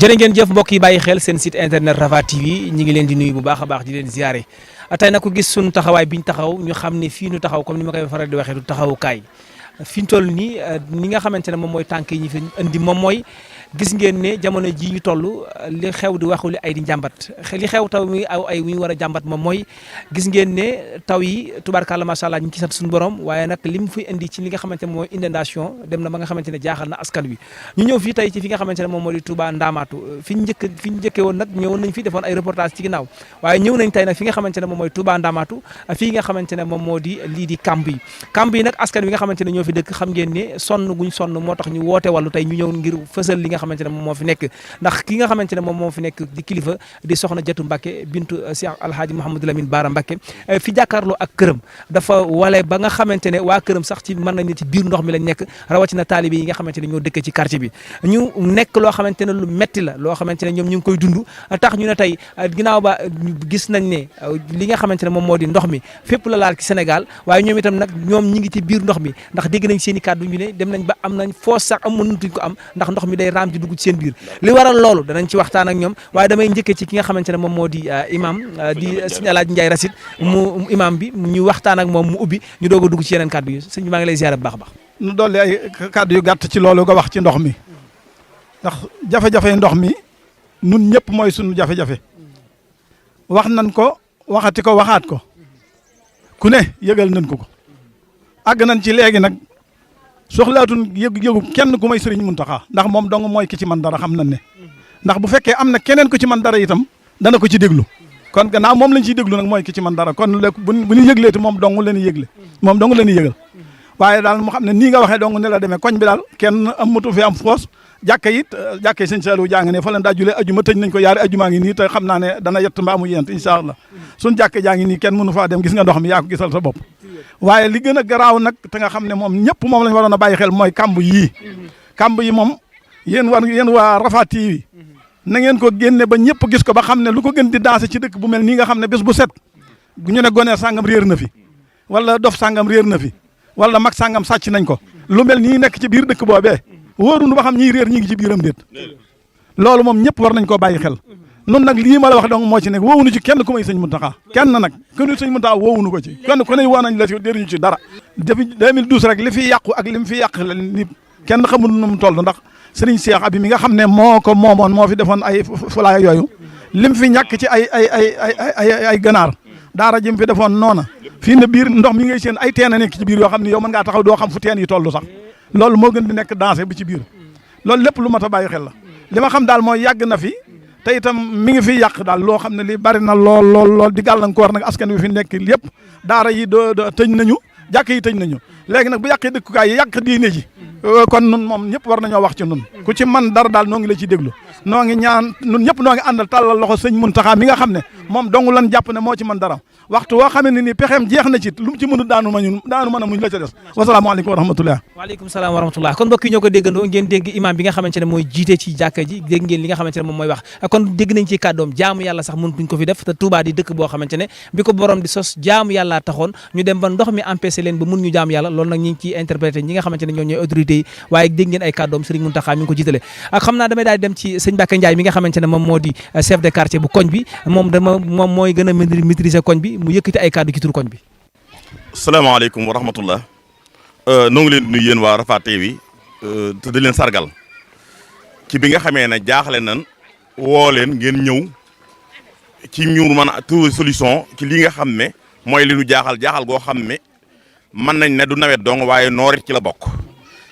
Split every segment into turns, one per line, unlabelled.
jërë ngeen jëf mbokk yi bàyyi xel seen site internet Rafah TV ñi ngi leen di nuyu bu baax a baax di leen ziare tey nag ku gis suñu taxawaay biñ taxaw ñu xam ne fii ñu taxaw comme ni ma koy faral di waxee du taxawukaay fi ñu toll nii ni nga xamante ne moom mooy tànk yi ñu fi indi moom mooy gis ngeen ne jamono ji ñu toll li xew di waxu li ay di njàmbat li xew taw mi aw ay wi war a jàmbat moom mooy gis ngeen ne taw yi tubaarkàlla macha allah ñu ngi ci sant suñu borom waaye nag li mu fi indi ci li nga xamante ne mooy inondation dem na ba nga xamante ne jaaxal na askan wi ñu ñëw fii tey ci fi nga xamante ne moom moo di Touba Ndamatou fi ñu njëkkee woon nag ñëwoon nañ fi defoon ay reportage ci ginnaaw waaye ñëw nañ tey nag fi nga xamante ne moom mooy Touba Ndamatou fii nga xamante ne moom moo di lii di kamb yi nag askan wi nga xamante ne ñoo fi dëkk xam ngeen ne sonn guñ sonn moo tax ñu woote wàllu tey ñu ñëw ngir fësal li nga xamante ne moom moo fi nekk ndax ki nga xamante ne moom moo fi nekk di kilifa di soxna Jatu Mbacke bintu Cheikh Alhaaji Mouhamadou Lamine Bara Mbacke fi jàkkaarloo ak këram dafa wale ba nga xamante ne waa këram sax ci mën nañ ne ci biir ndox mi lañ nekk rawatina taalibe yi nga xamante ne ñoo dëkk ci quartier bi ñu nekk loo xamante ne lu metti la loo xamante ne ñoom ñu ngi koy dund tax ñu ne tey ginnaaw ba gis nañ ne li nga xamante ne moom moo di ndox mi fépp la laal ci Sénégal waaye ñoom itam nag ñoom ñi ngi ci biir ndox mi ndax dégg nañ seen i kàddu ñu ne dem nañ ba am nañ foos sax am mënutuñ ko am ndax ndox mi day raam ci dugg ci seen biir li waral loolu danañ ci waxtaan ak ñoom waaye damay njëkkee ci ki nga xamante ne moom moo di imam di sëñ Alaaji Ndiaye Rasid mu imam bi ñu waxtaan ak moom mu ubbi ñu doog a dugg ci yeneen kàddu yi sëñ bi maa ngi lay ziyaare bu baax a baax
nu dolli ay kàddu yu gàtt ci loolu nga wax ci ndox mi ndax jafe-jafe ndox mi nun ñëpp mooy suñu jafe-jafe wax nañ ko waxati ko waxaat ko ku ne yëgal nañ ko àgg nañ ci léegi nag soxlaatun yëgu kenn ku may Sëriñ Muntaxa ndax moom dong mooy ki ci man dara xam nañ ne ndax bu fekkee am na keneen ku ci man dara itam dana ko ci déglu kon gannaaw moom lañ ciy déglu nag mooy ki ci man dara kon léegi bu ñu yëgleeti moom dong leen yëgle moom dong leen yëgal waaye daal mu xam ne nii nga waxee dong ne la demee koñ bi daal kenn amatu fi am foos jàkka it jàkka sëñ Saliou jàng ne fa leen daa julee ajuma tëj nañ ko yaari ajumaa ngi nii te xam naa ne dana yett mbaa mu yent incha allah suñ jàkka jaa ngi nii kenn mënu faa dem gis nga ndox mi yaa ko gisal sa bopp waaye li gën a garaaw nag te nga xam ne moom ñëpp moom lañ waroon a bàyyi xel mooy kamb yi moom yéen waa Rafah TV na ngeen ko génne ba ñëpp gis ko ba xam ne lu ko gën di dansé ci dëkk bu mel nii nga xam ne bés bu set ñu ne gone sàngam réer na fi wala dof sàngam réer na fi wala mag sàngam sàcc nañ ko lu mel nii nekk ci biir dëkk boobee wóorunu ba xam ñiy réer ñi ngi ci biiram déet loolu moom ñëpp war nañ koo bàyyi xel nun nag lii ma la wax donc moo ci nekk woowunu ci kenn ku may sëñ Muntaxa kenn nag kenn sëñ Muntaxa woowunu ko ci kenn ku ne woo nañ la ci déruñu ci dara depuis 2012 rek li fi yàqu ak li mu fi yàq nit kenn xamul nu mu toll ndax sëriñ Cheikh Abi mi nga xam ne moo ko moomoon moo fi defoon ay fulaay yooyu lim fi ñàkk ci ay ganaar daara jëm fi defoon noona fii ne biir ndox mi ngay seen ay teen a nekk ci biir yoo xam ne yow mën ngaa taxaw doo xam fu teen yi toll sax loolu moo gën di nekk dansé bi ci biir loolu lépp lu mat a bàyyi xel la li ma xam daal mooy yàgg na fi te itam mi ngi fi yàq daal loo xam ne li bari na lool di gàllankoor nag askan wi fi nekk yëpp daara yi tëj nañu jàkk yi tëj nañu léegi nag bu yàqee dëkkukaay yi yàq diine ji kon nun moom ñëpp war nañoo wax ci nun ku ci man dara daal noo ngi la ci déglu noo ngi ñaan nun ñëpp noo ngi àndal tàllal loxo sëñ Muntaxa mi nga xam ne moom dong lan jàpp ne moo ci man dara waxtu woo xam ne ni pexeem jeex na ci lu mu ci mënut daanu mën a muñ la ca des wasalaamaaleykum wa rahmatullah
waaleykum salaam wa rahmatullah kon mbokk yi ñoo ko déggandoo ngeen dégg imam bi nga xamante ne mooy jiite ci jàkka ji dégg ngeen li nga xamante ne moom mooy wax kon dégg nañ ci kàddoom jaamu yàlla sax mënutuñ ko fi def te Touba di dëkk boo xamante ne bi ko borom di sos jaamu yàlla taxoon ñu dem ba ndox mi empêché leen ba mun ñu jaamu yàlla loolu nag ñi ngi ciy interprété ñi nga xamante ne ñoo ñooy autorités yi waaye dégg ngeen ay kàddoom Serigne Mountakha mi ngi ko jiitale ak xam naa damay daal di dem ci sëñ Mbacke Ndiaye mi nga xamante ne moom moo di chef de quartier bu koñ bi moom mooy gën a maîtriser koñ bi mu yëkkati ay kàddu ci tur koñ bi.
salaamaaleykum wa rahmatullah noo ngi leen di nuyu yéen waa Rafah TV te di leen sargal ci bi nga xamee ne jaaxle nan woo leen ngeen ñëw ci ñu mën a trouver solution ci li nga xam ne mooy li ñu jaaxal goo xam ne mën nañ ne du nawet dong waaye noorit ci la bokk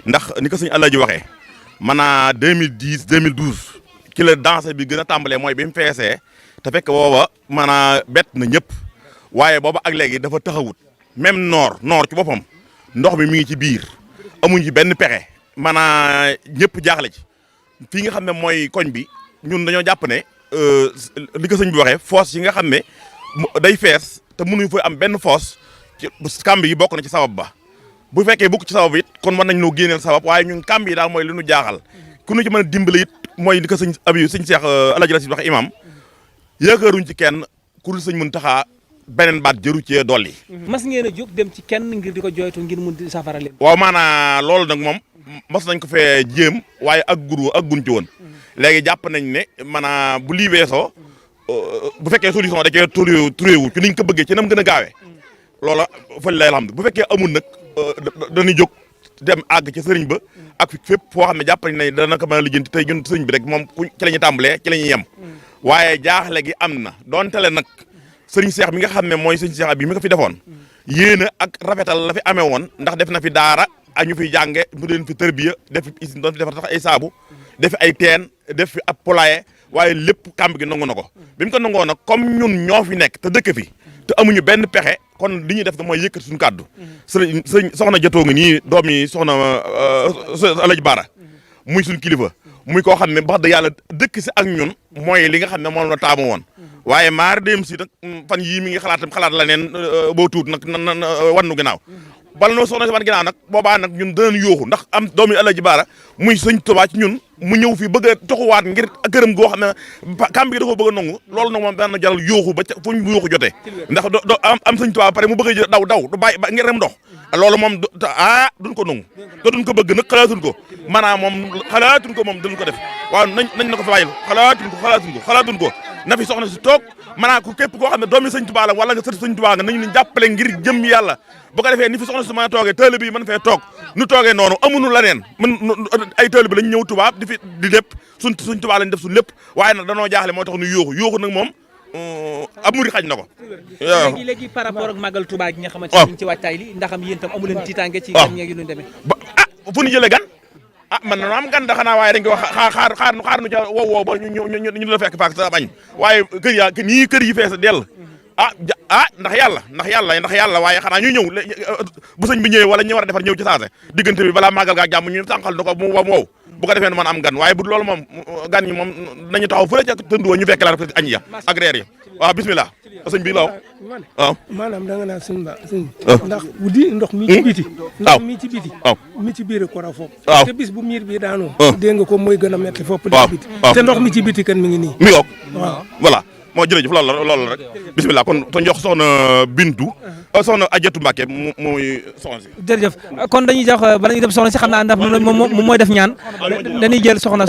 ndax ni ko sëñ Alaaji waxee maanaam 2010 2012 ci la danse bi gën a tàmbalee mooy bi mu feesee te fekk booba maanaam bett na ñëpp waaye booba ak léegi dafa taxawut même noor ci boppam ndox mi ngi ci biir amuñ ci benn pexe maanaam ñëpp jaaxle ci fii nga xam ne mooy koñ bi ñun dañoo jàpp ne li ko sëñ bi waxee foos yi nga xam ne day fees te mënuñ fa am benn foos ci kàmb yi bokk na ci sabab ba bu fekkee bokk ci sabab it kon mën nañ noo génneel sabab waaye ñun kàmb yi daal mooy li ñu jaaxal ku ñu ci mën a dimbali it mooy li ko sëñ Cheikh Alaaji Rasid wax imam yaakaaruñ ci kenn ku dul sëñ Muntaxa beneen baat jëru cee dolli.
mas ngeen a jóg dem ci kenn ngir di ko jooytu ngir mun di safara leen.
waaw maanaam loolu nag moom mas nañ ko fee jéem waaye ak gun ci woon léegi jàpp nañ ne maanaam bu lii weesoo bu fekkee solution da cee trouvé wu ci niñ ko bëggee ci nam gën a gaawee loola fële lay xam bu fekkee amul nag dañuy jóg dem àgg ci sëriñ ba ak fépp foo xam ne jàpp nañ ne dana ko mën a lijjanti tey ñun sëriñ bi rek moom ci la ñuy tàmbalee ci la ñuy yem waaye jaaxle gi am na donte le nag sëriñ Cheikh mi nga xam ne mooy sëriñ Cheikh bi mi ko fi defoon yéena ak rafetal la fi amee woon ndax def na fi daara ñu fiy jànge mu leen fi tërbiya def fi usine doon fi defar tax ay saabu def fi ay teen def fi ab poulailler waaye lépp kàmb gi nangu na ko bi mu ko nangoo nag comme ñun ñoo fi nekk te dëkk fi te amuñu benn pexe kon li ñuy def da mooy yëkkati suñu kàddu sëriñ soxna jotoo ngi nii doom yi soxna Alaaji Baara muy suñu kilifa muy koo xam ne wax dëgg yàlla dëkk si ak ñun mooy li nga xam ne moom la taamu woon waaye maar dem si nag fan yii mi ngi xalaat la neen boo tuut nag na wannu ginnaaw bala noo soxna si wan ginnaaw nag boobaa nag ñun danañ yooxu ndax am doomi Alaaji Baara muy sëñ Tuubaa ci ñun mu ñëw fi bëgg a toxuwaat ngir këram goo xam ne kàmb gi da koo bëgg a nangu loolu nag moom dana jaral yooxu ba fu ñu yooxu jotee ndax do am sëñ Tuubaa pare mu bëgg a daw du bàyyi ngir dem ndox loolu moom duñ ko nangu te duñ ko bëgg nag xalaatuñ ko maanaam moom xalaatuñ ko moom duñ ko def waaw nañ na ko fi bàyyil xalaatuñ ko na fi soxna si toog maanaam ku képp koo xam ne doomi sëñ Tuubaa la wala nga sëti sëñ Tuubaa nga nañu jàppale ngir jëm yàlla bu ko defee ni fi soxna si mën a toogee taalibe yi mën fee toog nu toogee noonu amuñu la neen ay taalibe lañ ñëw Tuubaa di lépp suñ Tuubaa lañ def suñ lépp waaye nag danoo jaaxle moo tax nu yooxu nag moom ab muri xaj na ko
léegi par rapport ak màggal Tuubaa gi nga xamante ne ci wàccaay li ndax am yéen tam amu leen tiitaange ci gan ñeeg yu ñu demee
fu ñu jëlee gan man na am gan da xanaa waaye dañ ko wax xaar nu ca wow ba ñu la fekk faak sa bañ waaye kër yi fees dell ndax yàlla waaye xanaa ñu ñëw bu sëñ bi ñëwee wala ñu war a defar ñëw ci saase diggante bi balaa màggal gaa jàmm ñu tànqal na ko mu wow bu ko defee man am gan waaye bu loolu moom gan ñi moom nañu taxaw fële ca tënduwa ñu fekk la rek añ ya ak reer yi waaw bismillah sëñ bi laaw waaw
maanaam da nga naan sëñ ndax bu di ndox mi ci biti ndox mi ci biti mi ci biir ko raw foofu te bis bu miir bi daanoo dégg nga ko mooy gën a metti fopp di biti te ndox mi ci biti kan mi ngi nii
mi ngoog waaw voilà moo jërëjëf loolu la rek bismillah kon to jox soxna Bintu soxna Ajatu Mbàkke mooy soxna si
jërëjëf kon dañuy jox bala ñuy dem soxna si xam naa ndax moom mooy def ñaan dañuy jël soxna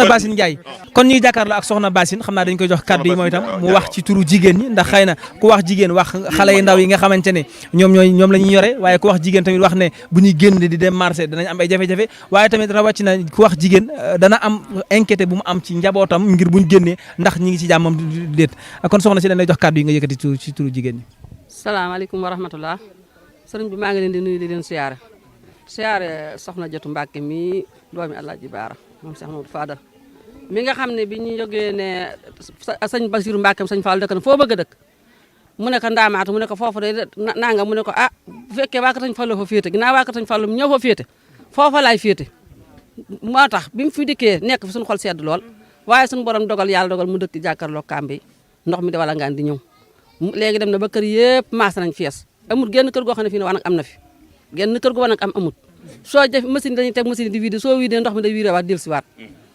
Basine Ndiaye kon ñuy jàkkaarloo ak soxna Basine xam naa dañ koy jox kàddu yi mooy itam mu wax ci turu jigéen ñi ndax xëy na ku wax jigéen wax xale yi ndaw yi nga xamante ne ñoom la ñuy yore waaye ku wax jigéen tamit wax ne bu ñuy génn di dem marché danañ am ay jafe-jafe waaye tamit rawatina ku wax jigéen dana am inquiété bu mu am ci njabootam ngir buñ génnee ndax ñi ngi ci jàmmam déet kon soxna si dañ lay jox kàddu yi nga yëkkati ci turu jigéen ñi.
salaamaaleykum wa rahmatullah sëriñ bi maa ngi leen di nuyu di leen siyaare soxna Jatu Mbàkke mi doomi Alaaji Baara moom Cheikh Mamadou Fadal mi nga xam ne bi ñu jógee ne sëñ Basiru Mbàkke sëñ Fall dëkk na foo bëgg a dëkk mu ne ko ndaamaatu mu ne ko foofu de nanga mu ne ko bu fekkee waa ko sëñ Fallu fa féete ginnaaw waa ko sëñ Fallu ñëw fa féete foofa laay féete moo tax bi mu fi dikkee nekk fi suñu xol sedd lool waaye suñu borom yàlla dogal mu dëkk jàkkaarloo kàmb yi ndox mi de wala ngaan di ñëw léegi dem na ba kër yëpp maas nañ fees amul genn kër goo xam ne fii ne wanag am na fi genn kër gu wanag amut soo def machine dañuy teg machine di wiide soo wiide ndox mi day wiide waat del si waat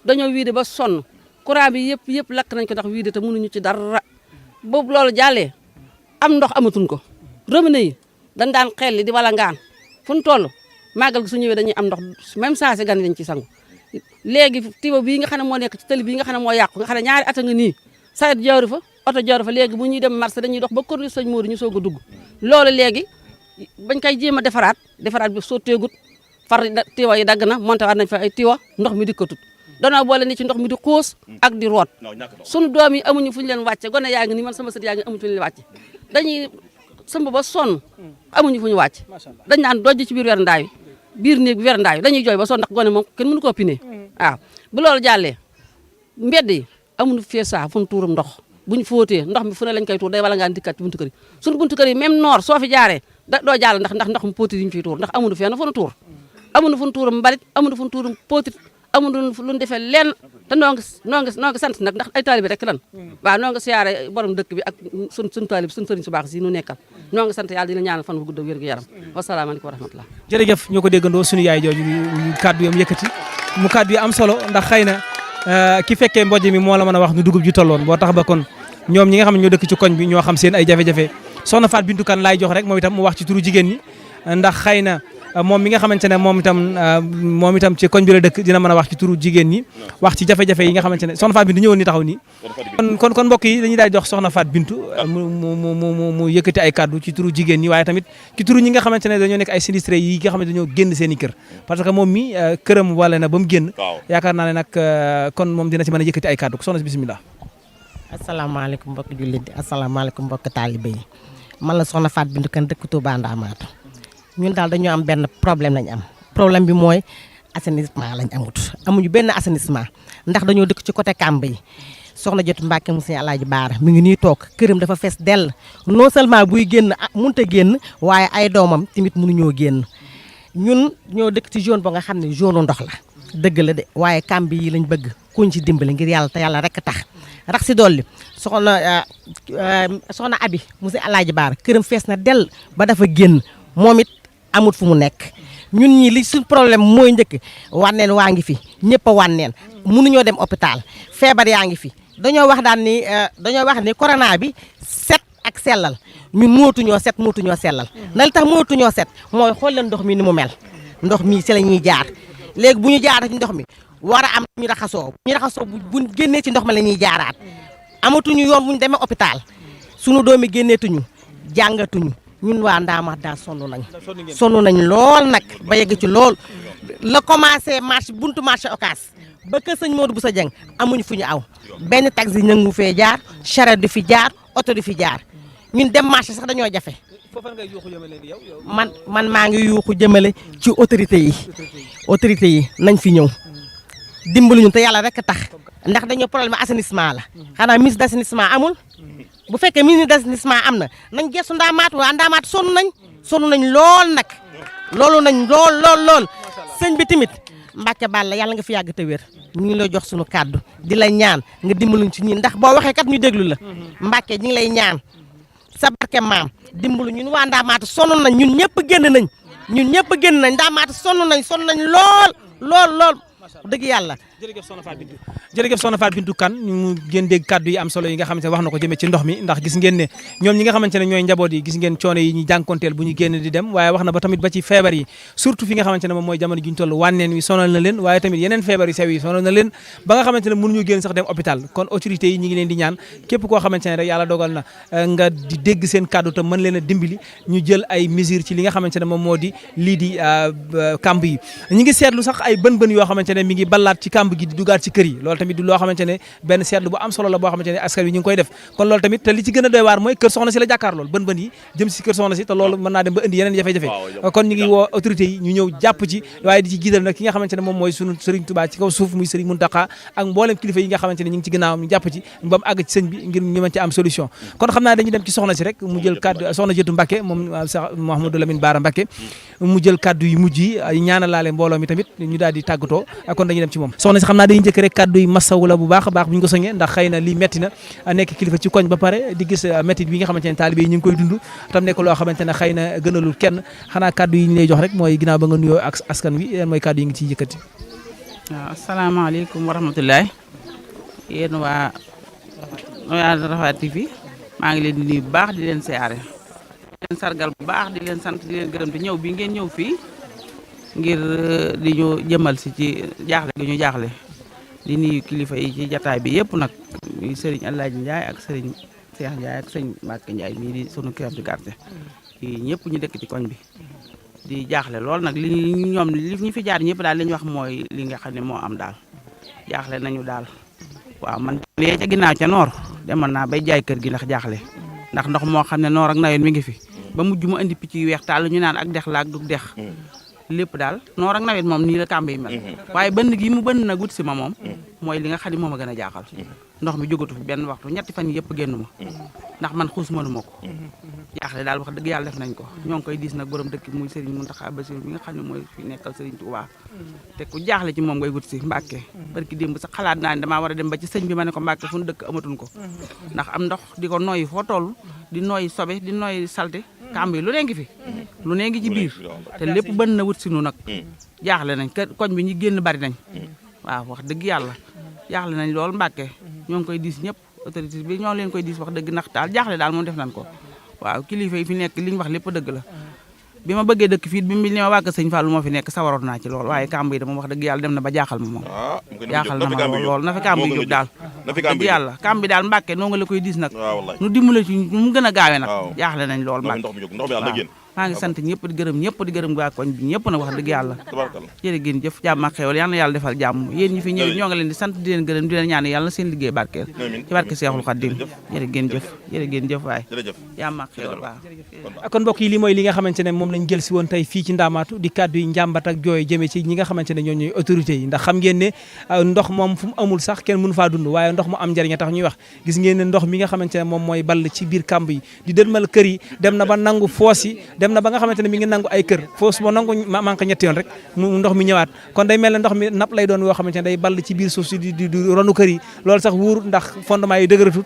dañoo wiide ba sonn courant bi yëpp lakk nañ ko ndax wiide te mënuñu ci dara boobu loolu jàllee am ndox amatuñ ko robinet yi dañ daan xel di wala ngaan fu ñu toll màggal gi su ñëwee dañuy am ndox même saa si gan dañ ci sangu léegi tiba bii nga xam ne moo nekk ci tëli bii nga xam ne moo yàqu nga xam ne ñaari at a nga nii sayet jawru fa oto jawru fa léegi bu ñuy dem marché dañuy dox ba kër sëñ Modou ñu soog a dugg loolu léegi bañ koy jéem a defaraat bi sotteegut far tiwa yi dagg na monté waat nañ fa ay tiwa ndox mi dikkatut danoo boole ni ci ndox mi di xuus ak di root sunu doom yi amuñu fu ñu leen wàcce gone yaa ngi nii man sama sët yaa ngi amuñu fu ñu leen wàcce dañuy sëmb ba sonn amuñu fu ñu wàcc dañ naan dojj ci biir weer ndaaw biir néeg bi weer ndaaw dañuy jooy ba sonn ndax gone moom kenn mënu koo pinee waaw bu loolu jàllee mbedd yi amuñu fee saa fu ñu tuurum ndox buñ fóotee ndox mi fu ne lañ koy tuur day wala ngaan dikkaat ci buntu kër yi suñu buntu kër yi même noor soo fi jaaree doo jàll ndax ndox mu póotit yi ñu fiy tuur ndax amuñu fenn fu ñu tuur amuñu fu ñu tuurum mbalit amuñu fu ñu tuurum póotit amuñu lu ñu defee lenn te noo ngi sant nag ndax ay taalibe rek lan waaw noo ngi siyaare borom dëkk bi ak suñu taalib suñu sëriñ su baax si nu nekkal noo ngi sant yàlla dina ñaanal fan bu gudd wér gu yaram wasalaamaaleykum wa rahmatullah
jërëjëf ñoo ko déggandoo suñu yaay jooju kàddu yam yëkkati mu kàddu yi am solo ndax xëy na ki fekkee mboj mi moo la mën a wax nu dugub ji tolloon boo tax ba kon ñoom ñi nga xam ne ñoo dëkk ci koñ bi ñoo xam seen ay jafe-jafe soxna Faat Bintu Kan laay jox rek moom itam mu wax ci turu jigéen ñi ndax xëy na moom mi nga xamante ne moom itam ci koñ bi la dëkk dina mën a wax ci turu jigéen ñi wax ci jafe-jafe yi nga xamante ne soxna Faat Bintu ñëwoon ni taxaw nii kon mbokk yi dañuy daal jox soxna Faat Bintu mu yëkkati ay kàddu ci turu jigéen ñi waaye tamit ci turu ñi nga xamante ne dañoo nekk ay sinistré yi nga xamante dañoo génn seen i kër parce que moom mi këram wala na ba mu génn yaakaar naa ne nag kon moom dina ci mën a yëkkati ay kàddu soxna si bismillah.
asalaamaaleykum mbokk jullit yi asalaamaaleykum mbokk taalibe yi man la soxna Faat Bintu Kan dëkk Touba Ndamatou ñun daal dañoo am benn problème lañ am problème bi mooy assainissement lañ amuñu benn assainissement ndax dañoo dëkk ci côté Kamba yi soxna Jotu Mbàkke mu Sëñ Alaaji Baara mi ngi nii toog këram dafa fees dell non seulement buy génn mënut a génn waaye ay doomam tamit mënuñoo génn ñun ñoo dëkk ci zone ba nga xam ne zone ndox la dëgg la de waaye Kamba yi lañ bëgg kuñ ci dimbale ngir yàlla te yàlla rek tax rax si dolli soxna Abi mu Sëñ Alaaji Baara këram fees na dell ba dafa génn moom it amut fu mu nekk ñun ñii li suñ problème mooy njëkk wànneen waa ngi fi ñëpp a wànneen mënuñoo dem hôpital feebar yaa ngi fi dañoo wax ni corona bi set ak sellal ñun mootuñoo set mootuñoo sellal na li tax mootuñoo set mooy xool leen ndox mi ni mu mel ndox mi si la ñuy jaar léegi bu ñu jaaree ci ndox mi war a am ñu raxasoo bu génnee ci ndox mi la ñuy jaaraat amatuñu yoon bu ñu demee hôpital sunu doomi génneetuñu jàngatuñu ñun waa Ndamatou daal sonn nañ lool nag ba yegg ci lool la commencé marché buntu marché Ocass ba kër sëñ Modou Boussa Dieng amuñu fu ñu aw benn taxi ñëngu fee jaar charrette du fi jaar oto du fi jaar ñun dem marché sax dañoo jafe man maa ngi yuuxu jëmale ci autorité yi nañ fi ñëw dimbali ñu te yàlla rek tax ndax dañoo problème assainissement la xanaa ministre d'assainissement amul bu fekkee ministre d'assainissement am na nañ gestu Ndamatou waa Ndamatou sonn nañ lool nag loolu nañ lool sëñ bi tamit Mbacke Balla yàlla nga fi yàgg te wér ñu ngi lay jox suñu kàddu di la ñaan nga dimbaluñ ci ñi ndax boo waxee kat ñu déglu la Mbacke ñu ngi lay ñaan sa barke maam dimbalu ñun waa Ndamatou sonn nañ ñun ñëpp génn nañ Ndamatou sonn nañ lool dëgg yàlla
jërëjëf soxna Faat Bintu Kan ñu ngeen dégg kaddu yi am solo yi nga xamante ne wax na ko jëmee ci ndox mi ndax gis ngeen ne ñoom ñi nga xamante ne ñooy njaboot yi gis ngeen coono yi ñu jànkonteel bu ñu génn di dem waaye wax na ba tamit ba ci feebar yi surtout fi nga xamante ne moom mooy jamono ji ñu toll wànneen wi sonal na leen waaye tamit yeneen feebar yu sew yi sonal na leen ba nga xamante ne mënuñu génn sax dem hôpital kon autorités yi ñi ngi leen di ñaan képp koo xamante ne rek yàlla dogal na nga di dégg seen kaddu te mën leen a dimbali ñu jël ay mesures ci li nga xamante ne moom moo di lii di kamb yi ñi ngi seetlu sax ay bën yoo xamante ne mi ngi ballaat ci kamb gi di dugaat ci kër yi loolu tamit du loo xamante ne benn seetlu bu am solo la boo xamante ne askan wi ñu ngi koy def kon loolu tamit te li ci gën a doy waar mooy kër soxna si la jàkkaar loolu bën yi jëm si kër soxna si te loolu mën naa dem ba indi yeneen jafe-jafe kon ñu ngi woo autorités yi ñu ñëw jàpp ci waaye di ci jiital nag ki nga xamante ne moom mooy sunu Serigne Touba ci kaw suuf muy Serigne Mountakha ak mboolem kilifa yi nga xamante ne ñu ngi ci ginnaawam ñu jàpp ci ba mu àgg ci sëñ bi ngir ñu mën ci am solution kon xam naa dañuy dem ci soxna si rek mu jël kaddu soxna Jëtu Mbacke moom Cheikh Mouhamadou Lamine Bara Mbacke mu jël kaddu yu mujj yi ñaanalaale mbooloo mi tamit ñu daal di tàggatoo kon dañuy dem ci moom soxna si xam naa dañuy njëkk rek kaddu yi masawu la bu baax a baax bu ñu ko soññee ndax xëy na lii metti na nekk kilifa ci koñ ba pare di gis métti bi nga xamante ne taalibe yi ñu ngi koy dund tam nekk loo xamante ne xëy na gënalul kenn xanaa kaddu yi ñu lay jox rek mooy ginnaaw ba nga nuyoo ak askan wi mooy kaddu yi ngi ciy yëkkati.
waaw asalaamaaleykum wa rahmatulah yéen waa Rafah TV maa ngi leen di nuyu bu baax di leen siyaare di leen sargal bu baax di leen sant di leen gërëm di ñëw bi ngeen ñëw fii ngir di ñu jëmal si ci jaaxle gi ñu jaaxle di nuyu kilifa yi ci jataay bi yëpp nag muy Serigne Alaaji Ndiaye ak Serigne Cheikh Ndiaye ak Serigne Mbacke Ndiaye mii di sunu chef de quartier yi ñëpp ñu dëkk ci koñ bi di jaaxle lool nag li ñu fi jaar ñëpp daal li ñu wax mooy li nga xam ne moo am daal jaaxle nañu daal waaw man lee ca ginnaaw ca noor demoon naa bay jaay kër gi ndax jaaxle ndax ndox moo xam ne noor ak nawet mi ngi fi ba mujj mu indi picc yu weex taal ñu naan ak dex la ak du dex lépp daal noor ak nawet moom nii la kàmb yi mel waaye bënn gi mu bënn nag wut si ma moom mooy li nga xam ne moom a gën a jaaxal ndox mi jógatu fi benn waxtu ñetti fan yëpp génn ma ndax man xuus mënu ma ko jaaxle daal wax dëgg yàlla def nañ ko ñoo ngi koy diis nag borom dëkk muy Serigne Mountakha Bassirou bi nga xam ne mooy fi nekkal Serigne Touba te ku jaaxle ci moom ngay wut si Mbàkke barki démb sax xalaat naa ne damaa war a dem ba ci sëñ bi ma ne ko Mbàkke fu nu dëkk amatuñ ko ndax am ndox di ko nooyi foo toll di nooyi sobe di nooyi salte kàmb yi lu nee ngi fi lu nee ngi ci biir te lépp bën na wut si nu nag jaaxle nañ koñ bi ñi génn bari nañ waaw wax dëgg yàlla jaaxle nañ lool Mbàkke ñoo ngi koy diis ñëpp autorité bi ñoo leen koy diis wax dëgg ndax daal jaaxle daal moom def nañ ko waaw kilifa yi fi nekk li ñu wax lépp dëgg la bi ma bëggee dëkk fii bi li ma wàgg sëñ Fallou moo fi nekk sawaroon naa ci lool waaye kàmb yi de moom wax dëgg yàlla dem na ba jaaxal ma moom jaaxal na ma lool na fi kàmb yi jóg daal dëgg yàlla kàmb bi daal Mbàkke noo nga la koy diis nag nu dimbale ci mu gën a gaawe nag jaaxle nañ lool Mbàkke maa ngi sant ñëpp di gërëm waa koñ bi ñëpp nag wax dëgg yàlla jërë ngeen jëf jàmm ak xewal yal na yàlla defal jàmm yéen ñi fi ñëw ñoo ngi leen di sant di leen gërëm di leen ñaan yàlla seen liggéey barkeel ci barke Seexul Xaddim jërë ngeen jëf waay jàmm ak xewal waaw
kon mbokk yi li mooy li nga xamante ne moom lañ jël si woon tey fii ci Ndamatou di kàddu yi njàmbat ak jooy jëmee ci ñi nga xamante ne ñoo ñooy autorités yi ndax xam ngeen ne ndox moom fu mu amul sax kenn mënu faa dund waaye ndox mu am njëriñ tax ñuy wax gis ngeen ne ndox mi nga xamante ne moom mooy ball ci biir kàmb yi di dënmal kër yi dem na ba nangu foos yi dem na ba nga xamante ne mi ngi nangu ay kër foos moo nangu manque ñetti yoon rek mu ndox mi ñëwaat kon day mel ne ndox mi napp lay doon yoo xamante ne day ball ci biir suuf si di ronu kër yi loolu sax wuur ndax fondement yi dëgëratut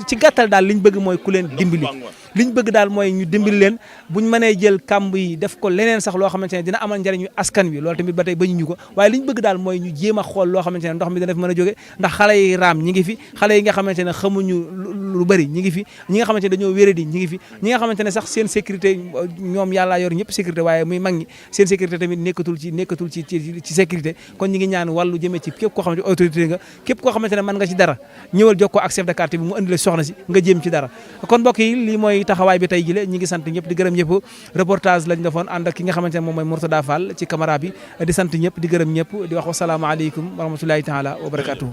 ci gàttal daal liñ bëgg mooy ku leen dimbali liñ bëgg daal mooy ñu dimbali leen buñ mënee jël kàmb yi def ko leneen sax loo xamante ne dina amal njariñu askan wi loolu tamit ba tey bañu ñu ko waaye liñ bëgg daal mooy ñu jéem a xool loo xamante ne ndox mi dana fi mën a jóge ndax xale yi raam ñi ngi fi xale yi nga xamante ne xamuñu lu bëri ñi ngi fi ñi nga xamante ne dañoo wéradi ñi ngi fi ñi nga xamante ne sax seen sécurité ñoom yàllaa yor ñëpp sécurité waaye muy mag ñi seen sécurité tamit nekkatul ci sécurité kon ñi ngi ñaan wàllu jëmee ci képp koo xamante ne autorité nga képp koo xamante ne mën nga ci dara ñëwal jokkoo ak chef de quartier bi mu indi la soxna si nga jéem ci dara kon mbokk yi lii mooy taxawaay bi tey jile ñi ngi sant ñëpp di gërëm ñëpp reportage lañ defoon ànd ak ki nga xamante ne moom mooy Mourtada Fall ci caméra bi di sant ñëpp di gërëm ñëpp di wax wasalaamaaleykum wa rahmatulahi taala wa barakatuhu